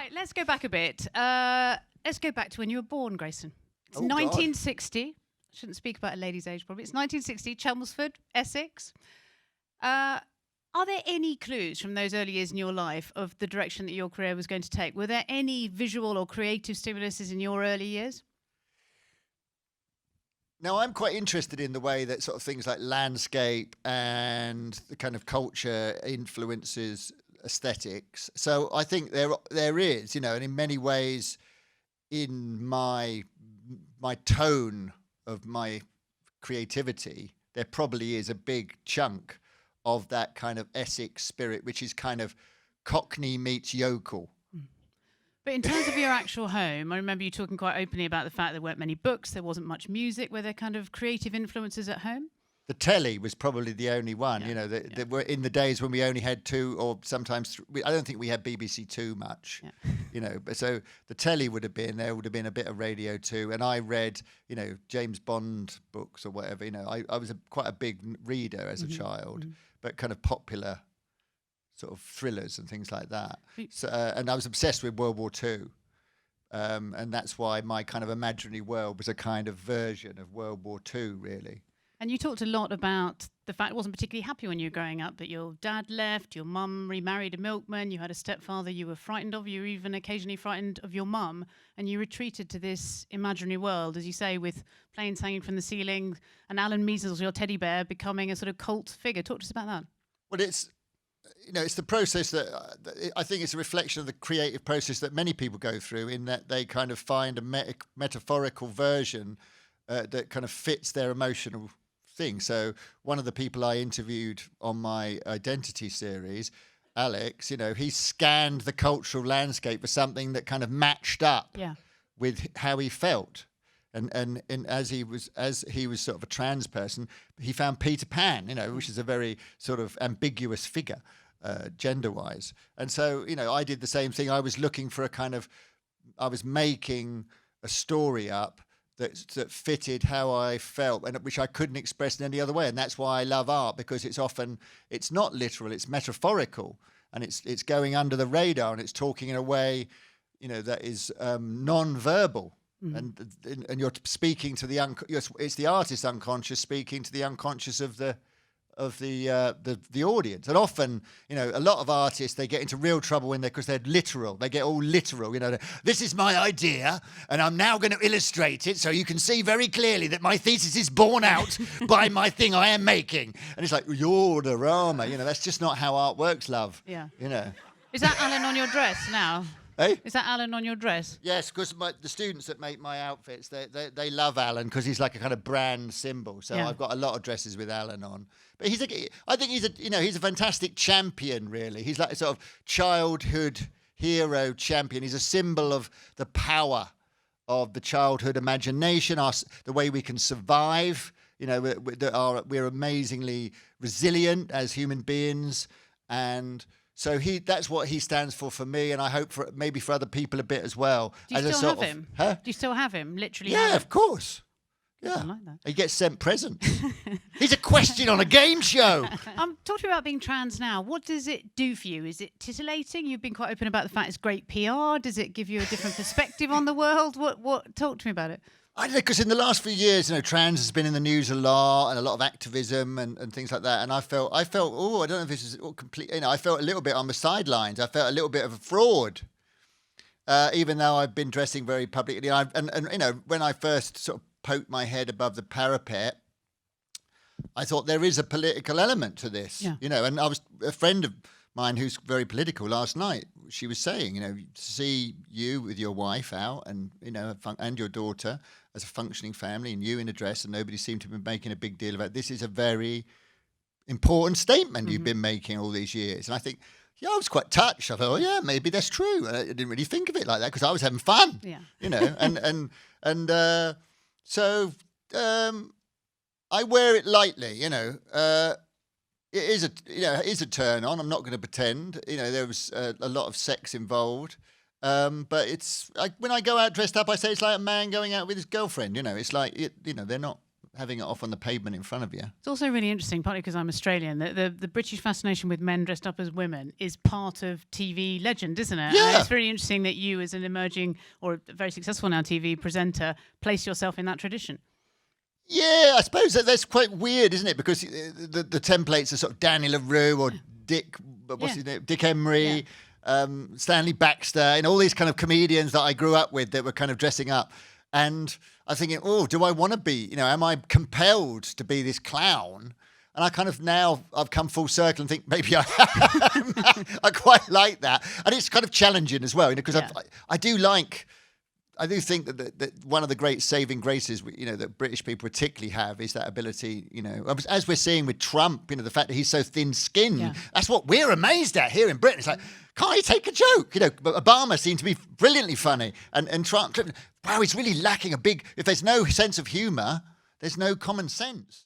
Right, let's go back a bit. Let's go back to when you were born, Grayson. It's 1960. Shouldn't speak about a lady's age, probably. It's 1960, Chelmsford, Essex. Are there any clues from those early years in your life of the direction that your career was going to take? Were there any visual or creative stimuluses in your early years? Now, I'm quite interested in the way that sort of things like landscape and the kind of culture influences aesthetics. So I think there is, and in many ways, in my tone of my creativity, there probably is a big chunk of that kind of Essex spirit, which is kind of Cockney meets yokel. But in terms of your actual home, I remember you talking quite openly about the fact there weren't many books, there wasn't much music. Were there kind of creative influences at home? The telly was probably the only one, there were in the days when we only had two or sometimes I don't think we had BBC Two much, but so the telly would have been, there would have been a bit of radio too. And I read, James Bond books or whatever, I was quite a big reader as a child, but kind of popular sort of thrillers and things like that. So, and I was obsessed with World War II. And that's why my kind of imaginary world was a kind of version of World War II, really. And you talked a lot about the fact it wasn't particularly happy when you were growing up, that your dad left, your mum remarried a milkman, you had a stepfather you were frightened of, you were even occasionally frightened of your mum, and you retreated to this imaginary world, as you say, with planes hanging from the ceiling, and Alan Measles, your teddy bear, becoming a sort of cult figure. Talk to us about that. Well, it's the process that I think it's a reflection of the creative process that many people go through, in that they kind of find a metaphorical version that kind of fits their emotional thing. So one of the people I interviewed on my Identity series, Alex, he scanned the cultural landscape for something that kind of matched up with how he felt. And as he was sort of a trans person, he found Peter Pan, which is a very sort of ambiguous figure, gender-wise. And so, I did the same thing. I was looking for I was making a story up that fitted how I felt, and which I couldn't express in any other way. And that's why I love art, because it's not literal, it's metaphorical, and it's going under the radar, and it's talking in a way, that is non-verbal. And you're speaking to it's the artist's unconscious speaking to the unconscious of the audience. And often, a lot of artists, they get into real trouble because they're literal. They get all literal. This is my idea, and I'm now going to illustrate it so you can see very clearly that my thesis is borne out by my thing I am making. And it's like, you're the Rama. That's just not how art works, love. Yeah. Is that Alan on your dress now? Hey? Is that Alan on your dress? Yes, because the students that make my outfits, they love Alan because he's like a kind of brand symbol. So I've got a lot of dresses with Alan on. But I think he's a fantastic champion, really. He's like a sort of childhood hero champion. He's a symbol of the power of the childhood imagination, the way we can survive. We're amazingly resilient as human beings, and so that's what he stands for me, and I hope maybe for other people a bit as well. Do you still have him? Huh? Do you still have him? Literally? Yeah, of course. Yeah, like that. He gets sent presents. He's a question on a game show. Talk to me about being trans now. What does it do for you? Is it titillating? You've been quite open about the fact it's great PR. Does it give you a different perspective on the world? What? Talk to me about it. I don't know, because in the last few years, trans has been in the news a lot, and a lot of activism and things like that. And I felt, I don't know if this is all complete. I felt a little bit on the sidelines. I felt a little bit of a fraud, even though I've been dressing very publicly. And when I first sort of poked my head above the parapet, I thought there is a political element to this. Yeah. And I was a friend of mine who's very political last night. She was saying, to see you with your wife out and, and your daughter as a functioning family, and you in a dress, and nobody seemed to be making a big deal about it. This is a very important statement you've been making all these years. And I think, I was quite touched. I thought, maybe that's true. And I didn't really think of it like that because I was having fun, so I wear it lightly, It is a turn on. I'm not going to pretend. There was a lot of sex involved, but it's when I go out dressed up, I say it's like a man going out with his girlfriend. It's like they're not having it off on the pavement in front of you. It's also really interesting, partly because I'm Australian, that the British fascination with men dressed up as women is part of TV legend, isn't it? Yeah. And it's really interesting that you, as an emerging or very successful now TV presenter, place yourself in that tradition. Yeah, I suppose that's quite weird, isn't it? Because the templates are sort of Danny LaRue or Dick, what's his name? Dick Emery, Stanley Baxter, and all these kind of comedians that I grew up with that were kind of dressing up. And I'm thinking, oh, do I want to be, am I compelled to be this clown? And I kind of now I've come full circle and think maybe I I quite like that. And it's kind of challenging as well, because I do think that one of the great saving graces, that British people particularly have is that ability, as we're seeing with Trump, the fact that he's so thin-skinned. Yeah. That's what we're amazed at here in Britain. It's like, can't he take a joke? But Obama seemed to be brilliantly funny. And Trump, wow, he's really lacking if there's no sense of humour, there's no common sense.